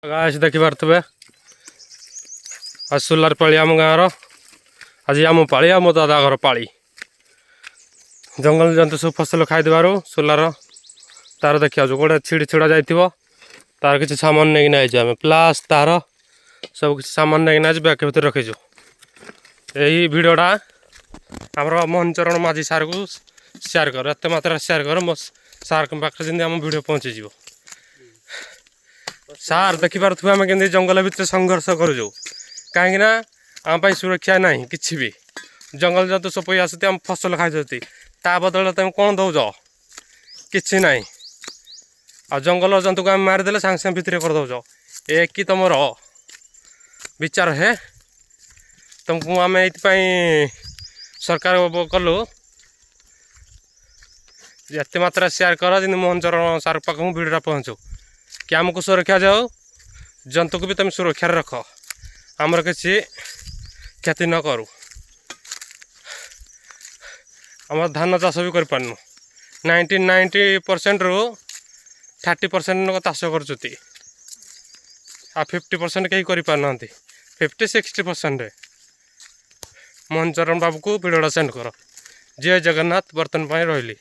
Guys देखि पारे आज सोलार पाली आम गाँव आज आम पाली आम दादा घर पाली जंगल जंतु सब फसल खाईदेवर सोलार तार देखा गोटे छिड़ी छिड़ा जाइए तार किसी सामान नहीं आम प्लास तार सब किसी सामान नहीं बैग भर रखीचु यही भिडटा आमर मोहन चरण माझी सार को सेयार कर एत मात्रा सेयार कर मो सार पाखे जमी आम भिड पहुँची सार देखिपे आम के जंगल भितर संघर्ष करूँ कहीं आम सुरक्षा ना कि भी जंगल जंतु सब आसती आम फसल खाई ता बदल तुम कौन दौज कि ना आ जंगल जंतु को आम मारिदे सांगे सांगे भितर कर दौज ए कि तुम विचार है तुमको आम ये सरकार कलु एत मात्रा सेयार कर जमी मोहन चरण सार पाख भिडटा पहुँचू कि आमको सुरक्षा जाओ जंतु को भी तुम सुरक्षा रख आमर किसी क्षति न करू आम धान चाष भी कर 90% रु 30% चाष कर 50% कहीं करना 50-60% मोहन चरण बाबू को भिडटा सेंड कर जय जगन्नाथ बर्तन रही।